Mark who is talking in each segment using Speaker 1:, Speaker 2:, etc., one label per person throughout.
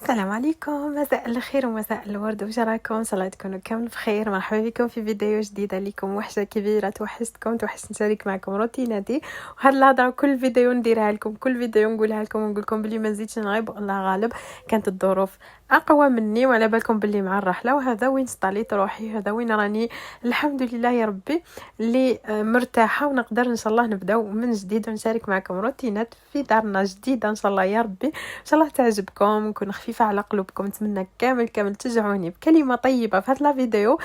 Speaker 1: السلام عليكم، مساء الخير ومساء الورد، واش راكم؟ ان شاء الله تكونوا كامل بخير. مرحبا بكم في فيديو جديده لكم. وحشه كبيره، توحشتكم، توحشت نشارك معكم روتيناتي. وهاد الهضره كل فيديو نديرها لكم، كل فيديو نقولها لكم ونقول لكم بلي ما نزيدش نغيب، الله غالب. كانت الظروف اقوى مني، وعلى بالكم بلي مع الرحله، وهذا وين استطليت روحي، هذا وين راني الحمد لله يا ربي اللي مرتاحه، ونقدر ان شاء الله نبداو من جديد ونشارك معكم روتينات في دارنا جديده ان شاء الله يا ربي. ان شاء الله تعجبكم، نكون خفيفه على قلوبكم. نتمنى كامل تشجعوني بكلمه طيبه في هذا لا فيديو،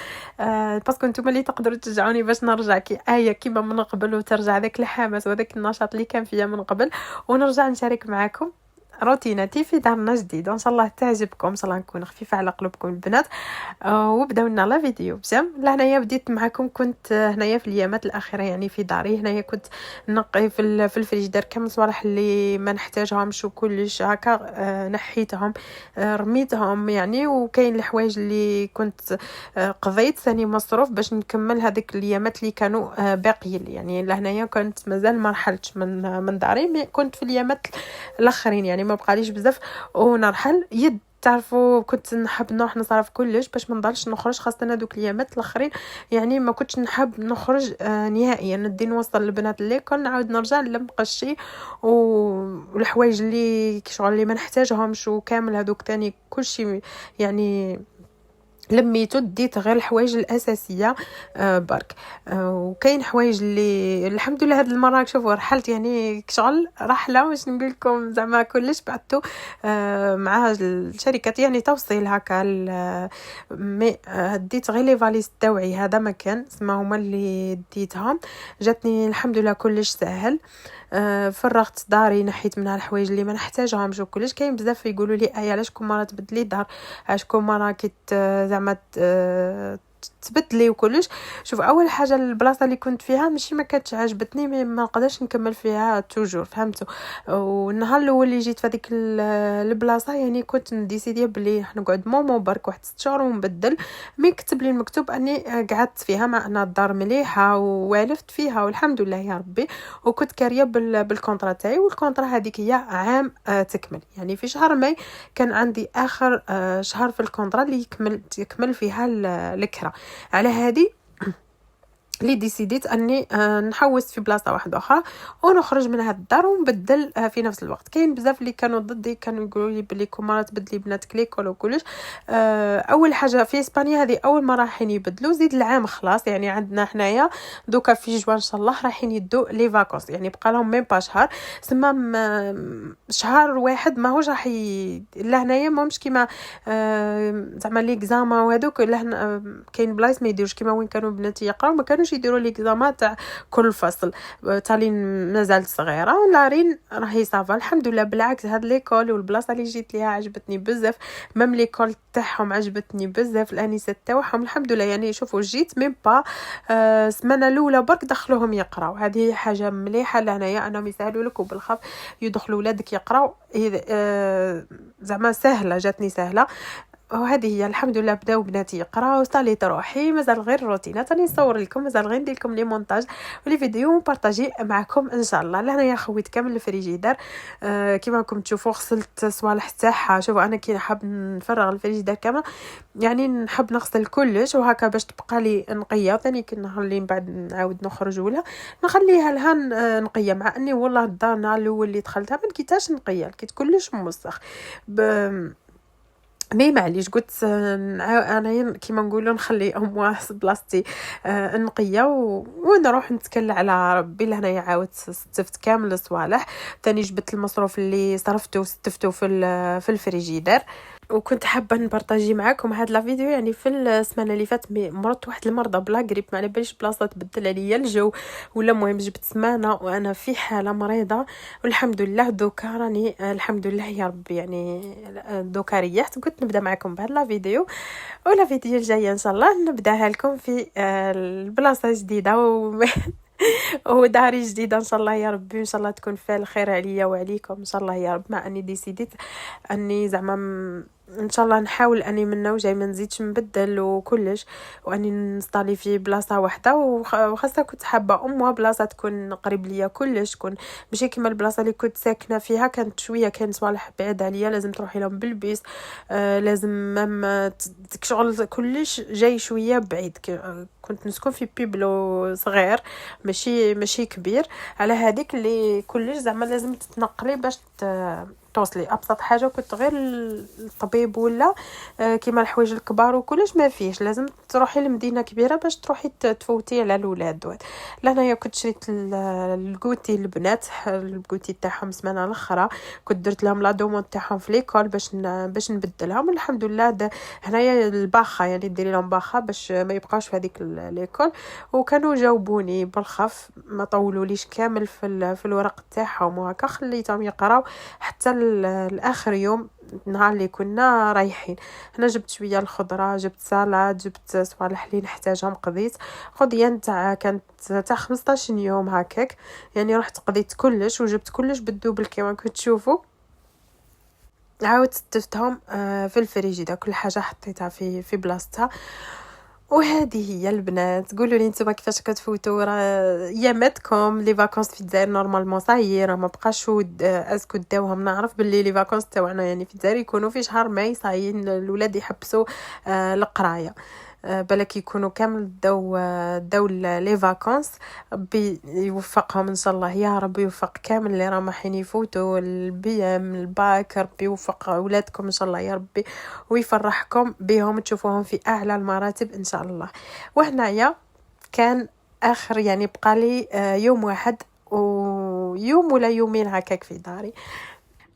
Speaker 1: باسكو نتوما اللي تقدروا تشجعوني باش نرجع كي كيما من قبل، وترجع ذاك الحماس وذاك النشاط اللي كان فيا من قبل، ونرجع نشارك معكم روتيناتي في دارنا جديده. ان شاء الله تعجبكم، ان شاء الله نكون خفيفه على قلوبكم البنات. وبداو لنا لا فيديو بجام. لهنايا بديت معكم، كنت هنايا في الايامات الاخيره يعني في داري هنايا، كنت نقي في الفريجدار كامل صوالح اللي ما نحتاجهمش وكلش هكا، نحيتهم، رميتهم يعني. وكاين الحوايج اللي كنت قضيت ثاني مصروف باش نكمل هذيك الايامات اللي كانوا باقيين يعني. لهنايا كنت مازال ما رحلتش من داري، مي كنت في الايامات الاخرين يعني ما بقاليش بزاف ونرحل يد. تعرفوا كنت نحب نروح نصرف كلش باش ما نضلش نخرج، خاصه هذوك الايامات الاخرين يعني ما كنتش نحب نخرج نهائيا. ندي نوصل البنات ليكول، نعاود نرجع نلم قشي والحوايج اللي شغل اللي ما نحتاجهمش، وكامل هذوك تاني كلشي يعني لميتو، ديت غير الحوايج الاساسيه برك. وكاين حوايج اللي الحمد لله هاد المره شوفوا رحلت يعني شغل رحله، واش نقول لكم زعما كلش بعثوا مع الشركات يعني توصيل هكا. مي ديت غير لي فاليز تاوعي، هذا ما كان اسمه هما اللي ديتهم، جاتني الحمد لله كلش سهل. فرغت داري، نحيت منها الحوايج اللي ما نحتاجهمش وكلش. كاين بزاف يقولوا لي علاش كل مره تبدلي دار، علاش كل مره زعما تبدلي وكلش. شوف، اول حاجه البلاصه اللي كنت فيها ماشي ما كانتش عجبتني، ما نقدرش نكمل فيها توجور، فهمتوا؟ والنهار الاول اللي جيت في هذيك البلاصه يعني كنت نديسيدي بلي نقعد برك واحد 6 شهور ونبدل. مي كتب لي المكتوب اني قعدت فيها، مع ان الدار مليحه ووالفت فيها والحمد لله يا ربي، وكنت كاريه بالكونطرا تاعي. والكونطرا هذيك هي عام تكمل يعني في شهر ماي، كان عندي اخر شهر في الكونطرا اللي يكمل فيها الكرا. على هذه اللي ديسيديت اني نحوس في بلاصه واحده اخرى ونخرج من هذا الدار ونبدل في نفس الوقت. كاين بزاف اللي كانوا ضدي، كانوا يقولوا لي بلي كوما تبدلي بناتك ليكول وكلش. اول حاجه في اسبانيا هذه اول ما رايحين يبدلوا، زيد العام خلاص يعني. عندنا حنايا دوكا في جوان ان شاء الله رايحين يدوا لي فاكونس، يعني بقى لهم ميم با شهر، سما شهر واحد ماهوش راح لهنايا ماهمش كيما زعما لي اكزاما وهذوك. لهنا كاين بلايص ما يديروش كيما وين كانوا بناتي يقراو، ما كانوش يديروا لي اكزاما تاع كل فصل. تالين مازالت صغيره، لارين راهي صافا الحمد لله. بالعكس هاد ليكول والبلاصه اللي جيت ليها عجبتني بزاف، ميم ليكول تاعهم عجبتني بزاف، الانسات تاعهم الحمد لله يعني. شوفوا جيت ميم با السمانه الاولى برك دخلوهم يقراو، هذه حاجه مليحه لهنايا. انا يسهلوا لك وبالخف يدخلوا ولادك يقراو، زعما سهله، جاتني سهله. وهذه هي الحمد لله. بداو بناتي يقراو، صليت روحي، مازال غير الروتينات راني نصور لكم، مازال غير ندير لكم لي مونتاج ولي فيديو بارطاجي معكم ان شاء الله. لهنايا خويت كامل الفريجيدار، كيما راكم تشوفوا غسلت صوالح تاعها. شوفوا انا كي نحب نفرغ الفريجيدار كامل يعني نحب نغسل كلش وهكا باش تبقى لي نقيه، ثاني كي نهار اللي من بعد نعاود نخرج ولا نخليها لها نقيه. مع اني والله الدار النهار الاول اللي دخلتها ما لقيتهاش نقيه، لقيت كلش موسخ. مي معليش قلت انا كيما نقولوا نخلي امواس بلاصتي نقيه ونروح نتكل على ربي. لهنايا عاودت استفت كامل الصوالح، ثاني جبت المصروف اللي صرفته واستفته في الفريجيدار. وكنت حابه نبارطاجي معكم هاد لا فيديو يعني. في السمانه اللي فاتت مرضت واحد المرضى بلا غريب، ما على باليش بلاصه تبدل عليا الجو ولا المهم جبت سمانه وانا في حاله مريضه، والحمد لله دوكا راني الحمد لله يا ربي يعني. دوكا ريحت، قلت نبدا معكم بهاد لا فيديو، ولا فيديو الجايه ان شاء الله نبداها لكم في البلاصه جديده وداري جديده ان شاء الله يا ربي. ان شاء الله تكون فيها الخير عليا وعليكم ان شاء الله يا رب. مع اني ديسيديت اني زعما ان شاء الله نحاول اني منه وجاي ما نزيدش نبدل وكلش، واني نستالي في بلاصه واحده. وخاصه كنت حابه بلاصه تكون قريب ليا كلش، تكون ماشي كيما البلاصه اللي كنت ساكنه فيها، كانت شويه كان صوالح بعيد عليا لازم تروحي لهم بالبيس. لازم شغل كلش جاي شويه بعيد. كنت نسكن في بيبلو صغير ماشي كبير، على هذيك اللي كلش زعما لازم تتنقلي باش توصلي. ابسط حاجه كنت غير الطبيب ولا كيما الحوايج الكبار وكلش ما فيش، لازم تروحي لمدينه كبيره باش تروحي تفوتي على الاولاد. لهنايا كنت شريت الكوتي البنات، الكوتي تاعهم سمانه الاخرى، كنت درت لهم لا دوموند تاعهم في ليكول باش نبدلهم. الحمد لله هنايا الباخه يعني ديري لهم باخه باش ما يبقاوش في هذيك ليكول، وكانوا جاوبوني بالخف، ما طولوليش كامل في الورق تاعهم، وهكا خليتهم يقراو حتى الاخر يوم نهار اللي كنا رايحين. هنا جبت شويه الخضره، جبت سلطه، جبت صوالح اللي نحتاجهم، قضيت قضيه نتاع كانت تاع 15 يوم هكاك يعني. رحت قضيت كلش وجبت كلش بالدوبل كيما كنت تشوفوا. عاودت استفتهم في الفريجيدة، كل حاجه حطيتها في بلاصتها. وهذه هي البنات. قولوا لي نتوما كيفاش كتفوتوا اياماتكم لي فاكونس في الجزائر؟ نورمالمون صايي راه ما بقاش اسكو داوهم. نعرف باللي لي فاكونس تاعنا يعني في الجزائر يكونوا في شهر ماي صايي الاولاد يحبسوا القرايه. بالك يكونوا كامل داو لي فاكونس. ربي يوفقهم ان شاء الله، يا رب يوفق كامل اللي رايحين يفوتوا البي ام الباك. ربي يوفق اولادكم ان شاء الله يا ربي، ويفرحكم بهم تشوفوهم في اعلى المراتب ان شاء الله. وهنايا كان اخر يعني بقى لي يوم واحد ويوم ولا يومين هكاك في داري.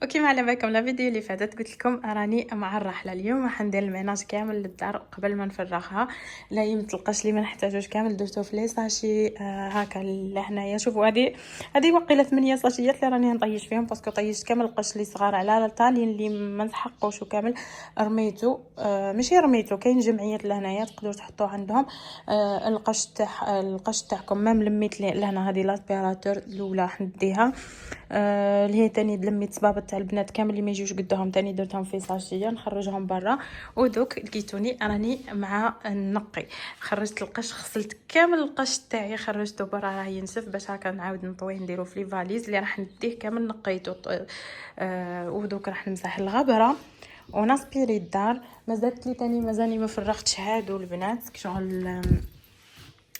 Speaker 1: اوكي، ما على بالكم لا فيديو اللي فاتت قلت لكم راني مع الرحله. اليوم راح ندير الميناج كامل للدار قبل ما نفرغها، لا يمتلقاش لي ما نحتاجوش كامل درتو في لي ساشي هكا لهنايا. شوفوا هذه وقيله 8 ساشيات اللي راني نطيش فيهم، باسكو طيشت كامل القش اللي صغار على الطالين اللي ما نسحقوش وكامل رميتو. ماشي رميتو، كاين جمعيات لهنايا تقدروا تحطوه عندهم. القش تاعكم ما ملميت لهنا. هذه لاسبيراتور الاولى راح نديها، اللي هي تاني لميت صبابط تاع البنات كامل اللي ما يجوش قدهم تاني درتهم في ساشيه نخرجهم برا. ودوك لقيتوني راني مع نقي، خرجت القش، غسلت كامل القش تاعي خرجته برا راه ينسف باش هكا نعاود نطويه نديرو في لي فاليز اللي راح نديه كامل نقيته. ودوك راح نمسح الغبره ونسبيري الدار. مازالني ما فرغتش هادو البنات شغل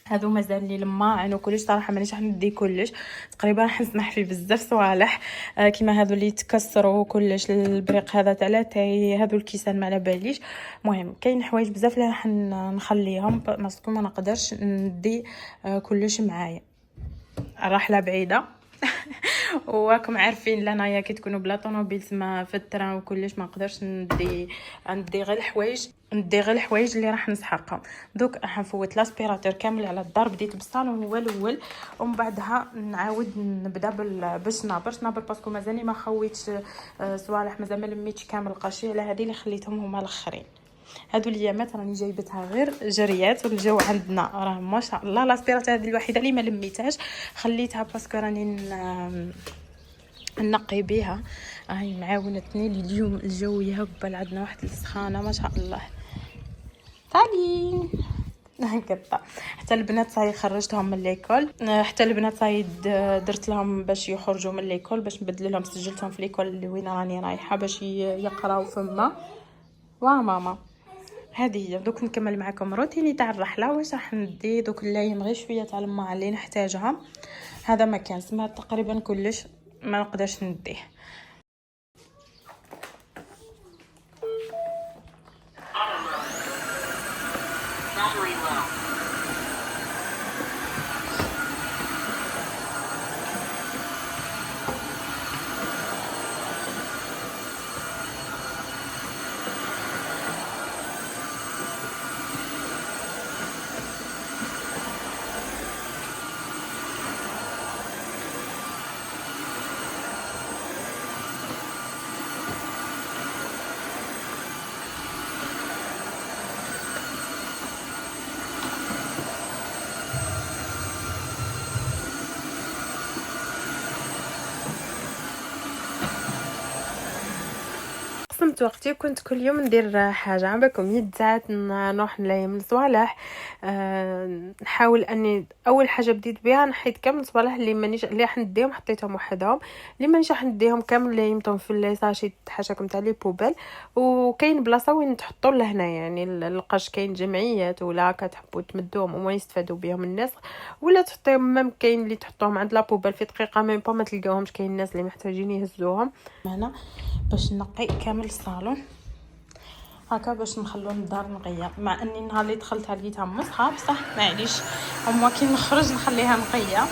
Speaker 1: هذو مازال لي لما انا كلش صراحه مانيش راح ندي كلش تقريبا، راح نسمح فيه بزاف صوالح كيما هذو اللي تكسروا كلش. البريق هذا تاع لاتاي، هذو الكيسان ما على باليش. المهم كاين حوايج بزاف اللي راح نخليهم باسكو ما نقدرش ندي كلش معايا، الرحله بعيده. وراكم عارفين لهنايا كي تكونوا بلا طوموبيل تما في التران وكلش ما نقدرش ندي غير الحوايج اللي راح نسحقهم. دوك راح نفوت لاسبيراتور كامل على الدار. بديت بالصالون هو الاول، ومن بعدها نعاود نبدا بالشنابر باسكو مازالني ما خويتش صوالح، مازال ما لميتش كامل القشي على هذه اللي خليتهم هما الاخرين. هادو الايامات راني جايبتها غير جريات، والجو عندنا راه ما شاء الله. لاسبيراتور هذه الوحيده اللي ما لميتهاش خليتها باسكو راني نقي بها. هاي معاونتني اليوم. الجو يهبل عندنا واحد السخانه ما شاء الله. تعالي هكذا. حتى البنات صاي خرجتهم من ليكول، حتى البنات صاي درت لهم باش يخرجوا من ليكول، باش نبدل لهم سجلتهم في ليكول اللي وين راني رايحه باش يقراو فما. ماما هذه هي. دوك نكمل معكم روتيني تاع الرحله. واش راح ندي دوك اللايم غير شويه تاع الماء اللي نحتاجها. هذا ما كان سمعت تقريبا كلش ما نقدرش نديه. نظمت وقتي كنت كل يوم ندير حاجه عباكم يدزات نروح نلايم الصوالح. نحاول اني اول حاجه بديت بها نحيد كامل الصوالح اللي مانيش اللي راح نديهم حطيتهم وحدهم، اللي مانيش راح نديهم كامل لايمتهم في ليساشي حاجاكم تاع لي بوبال. وكاين بلاصه وين تحطوا لهنا يعني القش، كاين جمعيات ولا كتحبوا تمدوهم وما يستفادوا بهم الناس، ولا تحطيهم مام كاين اللي تحطوهم عند لا بوبال في دقيقه ميم با ما تلقاوهمش، كاين الناس اللي محتاجين يهزوهم هنا باش نقي كامل الصالون هكا باش نخلو الدار نقيه. مع اني النهار اللي دخلتها لقيتها مسخه بصح معليش، اما كي نخرج نخليها نقيه.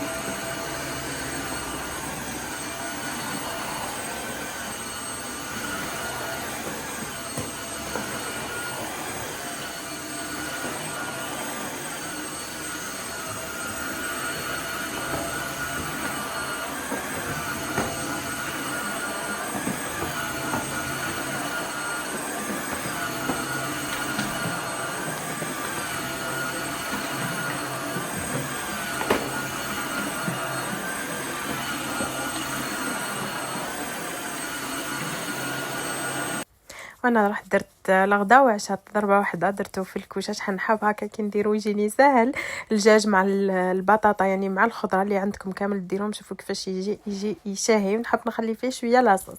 Speaker 1: وانا رحت درت الغدا وعشات ضربه واحده درته في الكوشه شحال نحب هكا كي نديرو يجيني ساهل. الدجاج مع البطاطا يعني مع الخضره اللي عندكم كامل ديروهم، شوفوا كيفاش يجي يشاهي، ونحب نخلي فيه شويه لاصوص.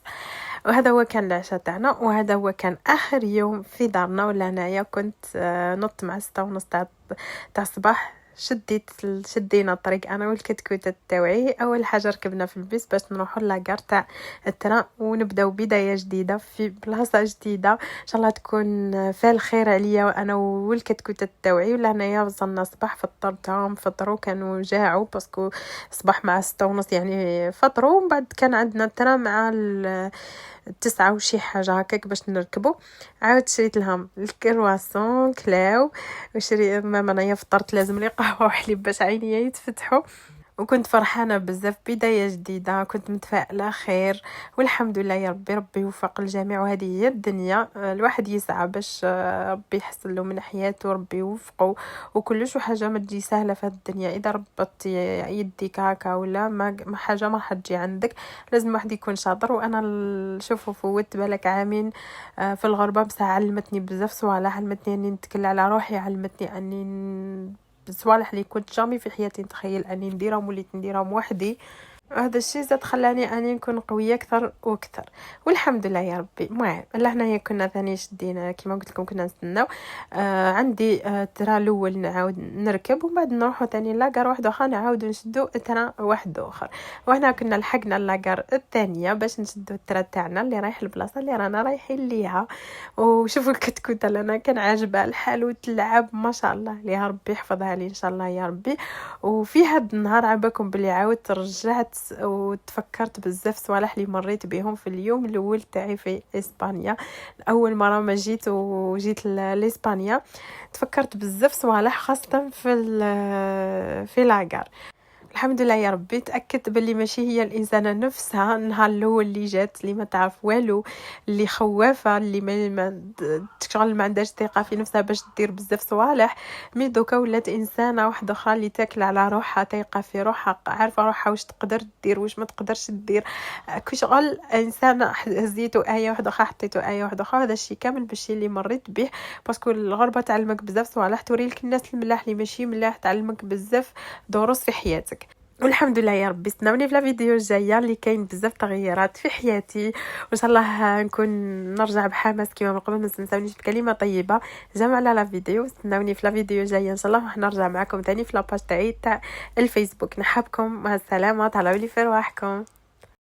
Speaker 1: وهذا هو كان العشاء تاعنا، وهذا هو كان اخر يوم في دارنا. ولا انايا كنت نط مع 6:30 تاع الصباح، شدينا الطريق انا والكتكوت تاوعي. اول حاجه ركبنا في البيس باش نروحوا لاكار تاع التران ونبداو بدايه جديده في بلاصه جديده ان شاء الله تكون فيها الخير عليا وانا والكتكوت تاوعي. ولا انايا وصلنا صباح فطرتهم، فطروا كانوا جاعوا باسكو صباح مع 6:30 يعني فطروا. ومن بعد كان عندنا التران مع 9 وشي حاجه هكاك باش نركبوا. عاود شريت لهم الكرواسون كلاو، وشري ماما انايا فطرت لازم لي قهوه وحليب باش عينيا يتفتحوا. وكنت فرحانه بزاف، بدايه جديده، كنت متفائله خير والحمد لله يا ربي. ربي يوفق الجميع، وهذه هي الدنيا. الواحد يسعى باش ربي يحسن له من حياته، ربي يوفقه وكلش حاجه ما تجي سهله في الدنيا. اذا ربطت يديك هكا ولا ما حاجه ما حتجي عندك، لازم واحد يكون شاطر. وانا شوفوا فوت بالك عامين في الغربه، بصح علمتني بزاف صوالح، علمتني اني نتكل على روحي، علمتني اني الصوالح اللي كنت جامي في حياتي نتخيل اني نديرهم وليت نديرهم وحدي. هذا الشيء زاد خلاني اني نكون قويه اكثر واكثر، والحمد لله يا ربي. المهم هنايا كنا ثاني شدينا كيما قلت لكم، كنا نستناو عندي ترى الاول نعاود نركب، ومن بعد نروحوا ثاني لاكار واحد اخر نعاودوا نشدوا ترى واحد اخر. وهنا كنا لحقنا اللاكار الثانيه باش نشدوا الترى تاعنا اللي رايح البلاصه اللي رانا رايحين ليها. وشوفوا الكتكوت لنا كان عاجبها الحال وتلعب ما شاء الله، يا ربي يحفظها لي ان شاء الله يا ربي. وفي هذا النهار عباكم بلي عاودت رجعت وتفكرت بزاف صوالح اللي مريت بهم في اليوم الاول تاعي في اسبانيا. اول مره ما جيت لاسبانيا تفكرت بزاف صوالح، خاصه في لاكار. الحمد لله يا ربي تاكدت باللي ماشي هي الانسانه نفسها النهار الاول اللي جات اللي ما تعرف والو، اللي خوافه، اللي ما تشغل ما عندهاش ثقه في نفسها باش دير بزاف صوالح. مي دوكا ولات انسانه واحده اخرى اللي تاكل على روحها، ثقه في روحها، عارفه روحها واش تقدر دير واش ما تقدرش دير. كل شغل انسانه هزيتو ايه واحده اخرى حطيتو ايه واحده اخرى. هذا الشيء كامل بالشي اللي مريت به، باسكو الغربه تعلمك بزاف صوالح، توري لك الناس الملاح اللي ماشي ملاح، تعلمك بزاف دروس في حياتك. والحمد لله يا ربي. استناوني في الفيديو الجايه اللي كاين بزاف تغييرات في حياتي، وان شاء الله نكون نرجع بحماس كيما من قبل. ما تنساونيش بكلمه طيبه جمع على الفيديو. استناوني في الفيديو الجايه ان شاء الله، راح نرجع معكم ثاني في لاباج تاعي تاع الفيسبوك. نحبكم، مع السلامه، طلعوا لي في رواحكم.